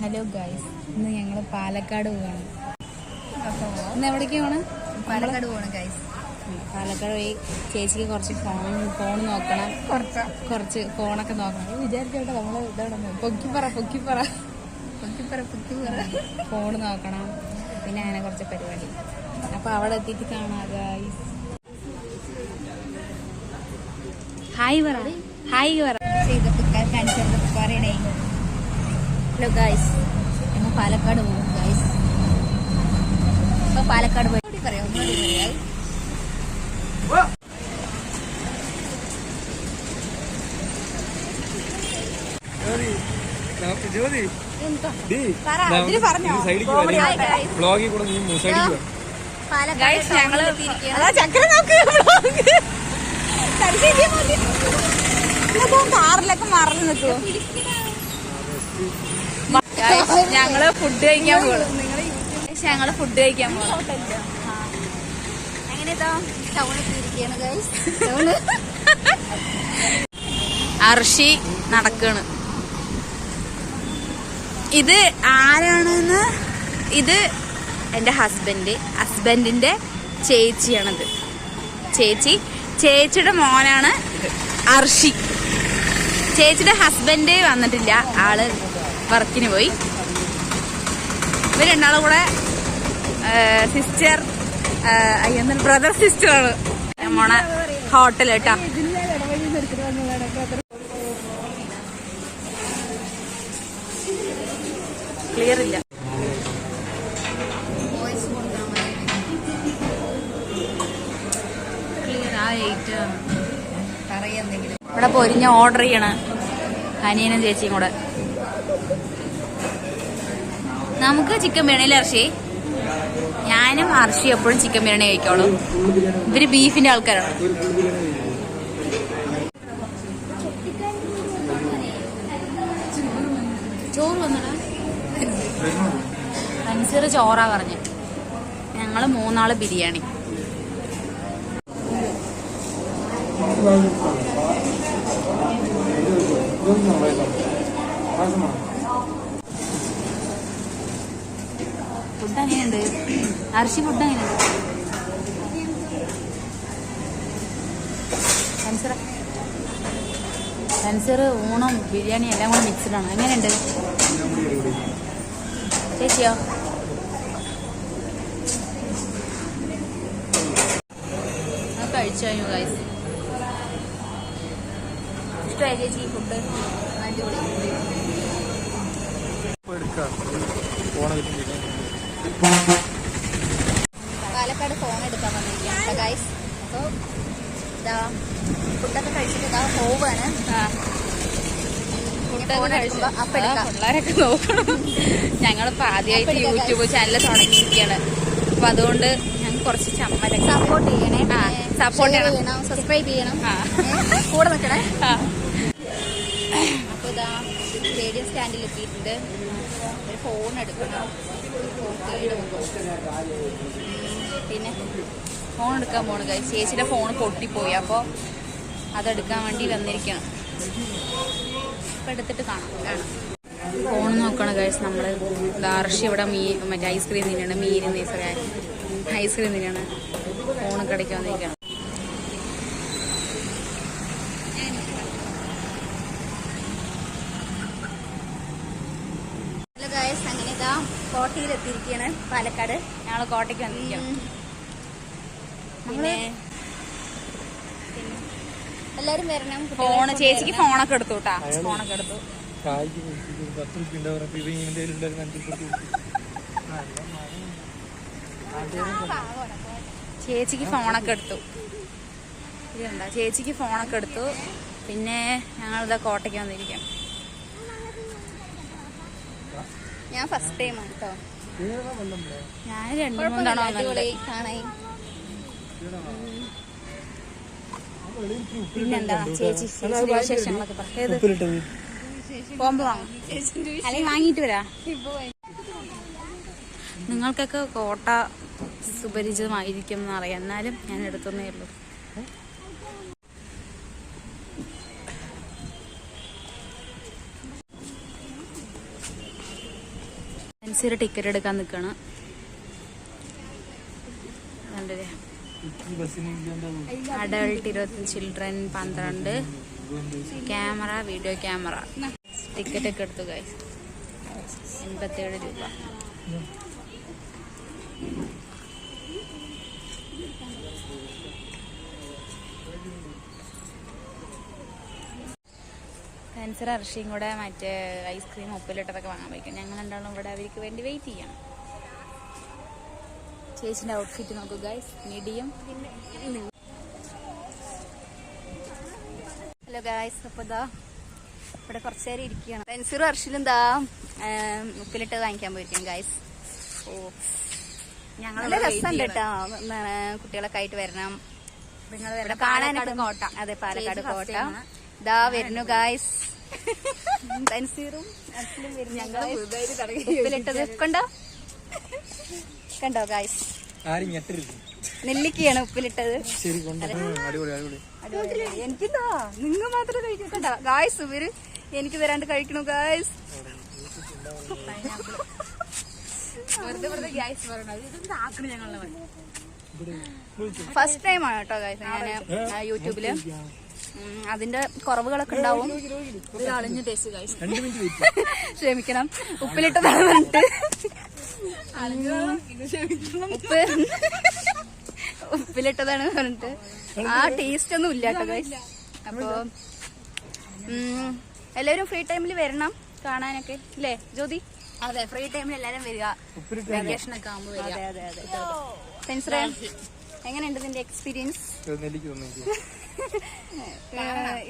Hello guys, ഇന്ന് ഞങ്ങൾ പാലക്കാട് പോവാണ്. ഇന്ന് എവിടേക്ക് പോകണം? പാലക്കാട് പോകണം ഗൈസ്. പാലക്കാട് പോയി ചേച്ചിക്ക് കുറച്ച് ഫോൺ നോക്കണം, കുറച്ച് ഫോണൊക്കെ നോക്കണം. വിചാരിച്ചോട്ടെ നമ്മൾ ഇതവിടെ പൊക്കിപ്പറ ഫോൺ നോക്കണം. പിന്നെ അങ്ങനെ കുറച്ച് പരിപാടി. അപ്പൊ അവിടെ എത്തിയിട്ട് കാണാം ഗൈസ്. ഹായ് പറ. പറയണേ. ഹലോ ഗൈസ്, ഞങ്ങൾ പാലക്കാട് പോകും ഗൈസ്. അപ്പൊ പാലക്കാട് പോയി പറയാം. കാറിലൊക്കെ മറന്നു നിൽക്കുമോ? ഞങ്ങള് ഫുഡ് കഴിക്കാൻ പോകും. ഞങ്ങള് ഫുഡ് കഴിക്കാൻ പോകും. അങ്ങനെ ടൗണെത്തിയിരിക്കുകയാണ് ഗൈസ്. അർഷി നടക്കാണ്. ഇത് ആരാണെന്ന്? ഇത് എൻ്റെ ഹസ്ബൻഡിന്റെ ചേച്ചിയാണത്. ചേച്ചിയുടെ മോനാണ് അർഷി. ചേച്ചിയുടെ ഹസ്ബൻഡ് വന്നിട്ടില്ല, ആള് വർക്കിന് പോയി. ഇവർ രണ്ടാളും കൂടെ ബ്രദർ സിസ്റ്ററാണ്. മോണ ഹോട്ടൽ കേട്ടാ. ക്ലിയർ ഇല്ല. ഇവിടെ പൊരിഞ്ഞ ഓർഡർ ചെയ്യണ അനിയനും ചേച്ചിയും കൂടെ. നമുക്ക് ചിക്കൻ ബിരിയാണിയിൽ അർഷി. ഞാനും അർഷി എപ്പോഴും ചിക്കൻ ബിരിയാണി കഴിക്കോളൂ. ഇവര് ബീഫിന്റെ ആൾക്കാരാണ്. ചോറ് വന്നടാ. അൻസർ ചോറാ പറഞ്ഞ്. ഞങ്ങള് 3 ആള് ബിരിയാണി. ഫുഡ് എങ്ങനെയുണ്ട് അർഷി? ഫുഡ് എങ്ങനെയുണ്ട്? അൻസർ ഊണും ബിരിയാണി എല്ലാം കൂടെ മിക്സ്ഡാണ്. എങ്ങനെയുണ്ട് ചേച്ചിയോ? കഴിച്ചു കഴിഞ്ഞു ഗൈസ്. ഇഷ്ടമായി ചേച്ചി ഫുഡ്? പാലക്കാട് ഫോൺ എടുക്കാൻ വന്നിരിക്കുകയാണ് ഗൈസ്. അപ്പോൾ ഇതാ ഫുഡൊക്കെ കഴിച്ചിട്ട് ഇതാ പോവാണ്. പിള്ളേരൊക്കെ നോക്കണം. ഞങ്ങളിപ്പോ ആദ്യമായിട്ട് യൂട്യൂബ് ചാനൽ തുടങ്ങിയിരിക്കുകയാണ്. അപ്പൊ അതുകൊണ്ട് ഞങ്ങൾ കുറച്ച് ചമ്മലൊക്കെ സപ്പോർട്ട് ചെയ്യണേ. സപ്പോർട്ട് ചെയ്യണം, സബ്സ്ക്രൈബ് ചെയ്യണം, കൂടെ നിൽക്കണേ. അപ്പൊ ഇതാ സ്റ്റേഡിയം സ്റ്റാൻഡിൽ എത്തിയിട്ടുണ്ട്. ഒരു ഫോൺ എടുക്കണം. പിന്നെ ഫോൺ എടുക്കാൻ പോണു ഗൈസ്. ചേച്ചിയുടെ ഫോൺ പൊട്ടിപ്പോയി, അപ്പോൾ അതെടുക്കാൻ വേണ്ടി വന്നിരിക്കണം. അപ്പം എടുത്തിട്ട് കാണാം. ഫോൺ നോക്കണം ഗൈസ്. നമ്മൾ അർഷി ഇവിടെ മറ്റേ ഐസ്ക്രീം തിന്നാണ്. ഐസ്ക്രീം തിന്നാണ്. ഫോൺ കടയ്ക്ക് വന്നിരിക്കണം. അങ്ങനെ ഇതാ കോട്ടയിലെത്തിയിരിക്കുകയാണ് പാലക്കാട്. ഞങ്ങൾ കോട്ടയ്ക്ക് വന്നിരിക്കണം. പിന്നെ എല്ലാരും വരണം. ചേച്ചിക്ക് ഫോണൊക്കെ എടുത്തു കേട്ടാ. ഫോണൊക്കെ എടുത്തു. ചേച്ചിക്ക് ഫോണൊക്കെ എടുത്തു. ഇതുണ്ടാ ചേച്ചിക്ക് ഫോണൊക്കെ എടുത്തു. പിന്നെ ഞങ്ങളിതാ കോട്ടയ്ക്ക് വന്നിരിക്കാം. ഞാൻ ഫസ്റ്റ് ടൈം ആണ് കേട്ടോ. ഞാൻ 2-3 തവണ കാണാൻ. പിന്നെന്താ ചേച്ചി വിശേഷങ്ങളൊക്കെ പറയത്? പോകുമ്പോ വാങ്ങും, അല്ലെങ്കിൽ വാങ്ങിയിട്ട് വരാ. നിങ്ങൾക്കൊക്കെ കോട്ട സുപരിചിതമായിരിക്കും എന്നറിയാം, എന്നാലും ഞാൻ എടുത്തേ ഉള്ളൂ. ഫാൻസിയുടെ ടിക്കറ്റ് എടുക്കാൻ നിൽക്കുകയാണ്. Adult 25, children 12, camera video camera. Ticket ഒക്കെ എടുത്തു ഗൈസ്. 87 രൂപ. ഫാൻസിയുടെ അർഷിയും കൂടെ മറ്റേ ഐസ്ക്രീം ഉപ്പിലിട്ടതൊക്കെ വാങ്ങാൻ പോയിക്കും. ഞങ്ങൾ രണ്ടാളും ഇവിടെ അവർക്ക് വേണ്ടി വെയിറ്റ് ചെയ്യണം. ചേച്ചിന്റെ ഔട്ട്ഫിറ്റ് നോക്കൂ ഗൈസ്, മീഡിയം. ഹലോ ഗൈസ്, അപ്പോൾ ഇതാ ഇവിടെ കുറച്ച് നേരം ഇരിക്കുകയാണ്. പെൻസിറും അർഷിലും എന്താ ഉപ്പിലിട്ട് വാങ്ങിക്കാൻ പോയിരിക്കും ഗൈസ്. ഓ നല്ല രസമുണ്ട് കേട്ടോ. കുട്ടികളൊക്കെ ആയിട്ട് വരണം. ഇവിടെ കാണാനൊക്കെ കോട്ട. അതെ, പാലക്കാട് കോട്ട. ഇതാ വരുന്നു ഗൈസ്. പെൻസിറും അർഷിലും വരുന്നു. ഉപ്പിലിട്ടത് കണ്ടോ കണ്ടോ ഗൈസ്. നെല്ലിക്കയാണ് ഉപ്പിലിട്ടത്. എനിക്കെന്താ നിങ്ങൾ മാത്രം കഴിക്കണ്ട ഗായ്സ്. ഇവര് എനിക്ക് തരാണ്ട് കഴിക്കണു ഗായ്സ്. ഫസ്റ്റ് ടൈം ആണ് കേട്ടോ ഗായ്സ് ഞാൻ യൂട്യൂബില്. അതിന്റെ കുറവുകളൊക്കെ ഉണ്ടാവും. ക്ഷമിക്കണം. ഉപ്പിലിട്ടതാണ് പറഞ്ഞിട്ട് ഉപ്പിലിട്ടതാണ് പറഞ്ഞിട്ട് ആ ടേസ്റ്റ് ഒന്നും ഇല്ല കേട്ടോ ഗൈസ്. അപ്പൊ എല്ലാവരും ഫ്രീ ടൈമിൽ വരണം കാണാനൊക്കെ അല്ലേ ജ്യോതി? അതെ, ഫ്രീ ടൈമിൽ എല്ലാരും വരിക. വെക്കേഷൻ ഒക്കെ ആകുമ്പോൾ വരിക. അതെ അതെ അതെ. സെൻസറേ, എങ്ങനെയുണ്ട് നിന്റെ എക്സ്പീരിയൻസ്?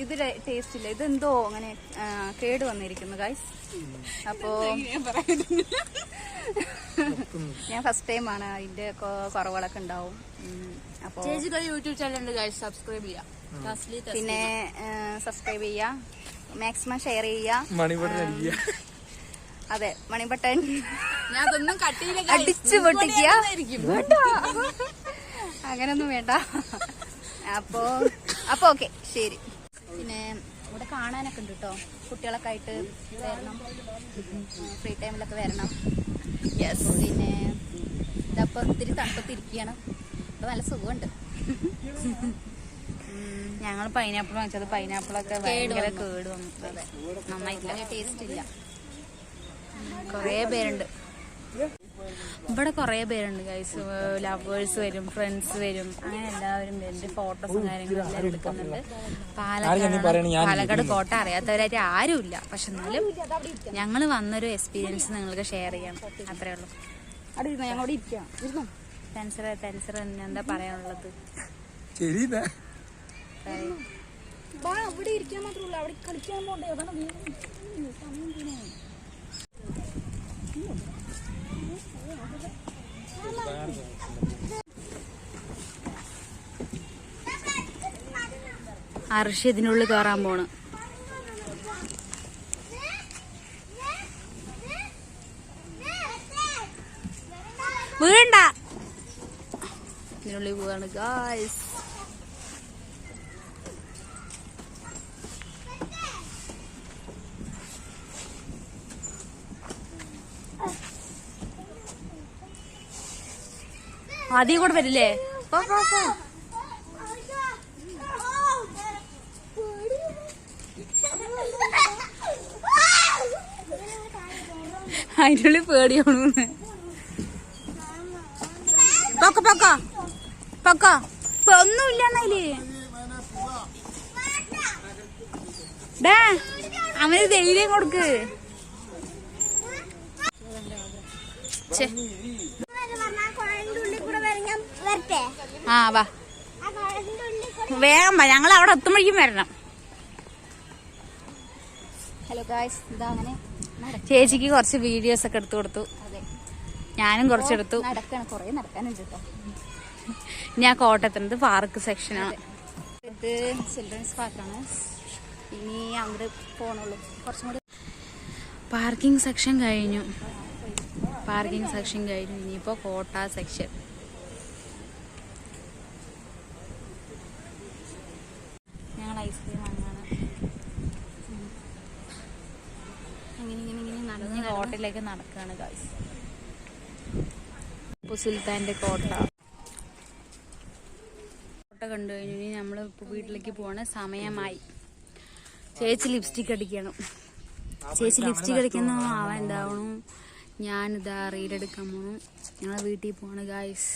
ഇത് ടേസ്റ്റ് ഇല്ല. ഇതെന്തോ അങ്ങനെ കേട് വന്നിരിക്കുന്നു ഗൈസ്. അപ്പോ ഞാൻ ഫസ്റ്റ് ടൈം ആണ്. അതിന്റെ കുറവുകളൊക്കെ ഉണ്ടാവും. അപ്പൊ യൂട്യൂബ് ചാനൽ ഉണ്ട് ഗൈസ്, സബ്സ്ക്രൈബ് ചെയ്യാം. പിന്നെ സബ്സ്ക്രൈബ് ചെയ്യാ, മാക്സിമം ഷെയർ ചെയ്യാ. അതെ, മണിബട്ടൺ ഞാൻ അതൊന്നും കട്ടിയില്ല, അടിച്ചു പൊട്ടിക്കുക. അങ്ങനൊന്നും വേണ്ട. അപ്പൊ ഓക്കെ, ശരി. പിന്നെ ഇവിടെ കാണാനൊക്കെ ഉണ്ട് കേട്ടോ. കുട്ടികളൊക്കെ ആയിട്ട് വരണം, ഫ്രീ ടൈമിലൊക്കെ വരണം. യെസ്. പിന്നെ ഇതപ്പൊ ഒത്തിരി തണുപ്പത്തിരിക്കുകയാണ്. അപ്പൊ നല്ല സുഖമുണ്ട്. ഞങ്ങൾ പൈനാപ്പിൾ വാങ്ങിച്ചത്. പൈനാപ്പിളൊക്കെ ഭയങ്കര കേട് വന്നു. അതെ, നന്നായിട്ടില്ല, ടേസ്റ്റ് ഇല്ല. കൊറേ പേരുണ്ട് ഇവിടെ. കൊറേ പേരുണ്ട് ഗൈസ്. ലവേഴ്സ് വരും, ഫ്രണ്ട്സ് വരും, അങ്ങനെ എല്ലാവരും വരുന്നുണ്ട്. ഫോട്ടോസും കാര്യങ്ങളും എല്ലാം എടുക്കുന്നുണ്ട്. പാലക്കാട് കോട്ട അറിയാത്തവരായിട്ട് ആരുമില്ല. പക്ഷെ എന്നാലും ഞങ്ങൾ വന്നൊരു എക്സ്പീരിയൻസ് നിങ്ങൾക്ക് ഷെയർ ചെയ്യണം, അത്രേ ഉള്ളൂ. ഞങ്ങളോട് ഇരിക്കാം. ടെൻസർ എന്താ പറയാനുള്ളത്? ഇവിടെ ഇരിക്കാൻ മാത്രമല്ല, അവിടെ കളിക്കാൻ പോണ്ടേ. അതാണ് അർഷി ഇതിനുള്ളിൽ കയറാൻ പോണ്. വീണ്ട, ഇതിനുള്ളിൽ പോവാണ് ഗായ്സ്. ആദ്യം കൂടെ വരില്ലേ? അതിനുള്ളിൽ പേടിയാണെന്ന്. ഒന്നുമില്ലന്നതില്. അവന് ധൈര്യം കൊടുക്ക്. ആ വാ, വേഗം വാ, ഞങ്ങൾ അവിടെ എത്തുമ്പോഴേക്കും വരണം. ഹലോ ഗായ്സ്, ഇതാ അങ്ങനെ ചേച്ചിക്ക് കുറച്ച് വീഡിയോസ് ഒക്കെ എടുത്തു കൊടുത്തു. ഞാനും കുറച്ചെടുത്തു. നടക്കണം, കുറെ നടക്കാനുണ്ട് കേട്ടോ. ഞാൻ കോട്ടയത്തുന്നത് പാർക്ക് സെക്ഷനാണ്. ഇത് ചിൽഡ്രൻസ് പാർക്കാണ്. ഇനി അങ്ങോട്ട് പോകണുള്ളൂ, കുറച്ചും കൂടി. പാർക്കിംഗ് സെക്ഷൻ കഴിഞ്ഞു. ഇനിയിപ്പോ കോട്ട സെക്ഷൻ. ഞങ്ങൾ ഐസ്ക്രീം വാങ്ങാണ്. ഇങ്ങനെ നടന്ന് കോട്ട കോട്ടയിലേക്ക് നടക്കുകയാണ് ഗൈസ്. ടിപ്പു സുൽത്താന്റെ കോട്ട കണ്ടു കഴിഞ്ഞു. ഇനി നമ്മളിപ്പോൾ വീട്ടിലേക്ക് പോവാണ്. സമയമായി. ചേച്ചി ലിപ്സ്റ്റിക് അടിക്കണം. ചേച്ചി ലിപ്സ്റ്റിക് അടിക്കുന്ന അവൻ എന്താവണു, ഞാനിതാ റീലെടുക്കാൻ പോണു. ഞങ്ങളെ വീട്ടിൽ പോവാണ് ഗൈസ്.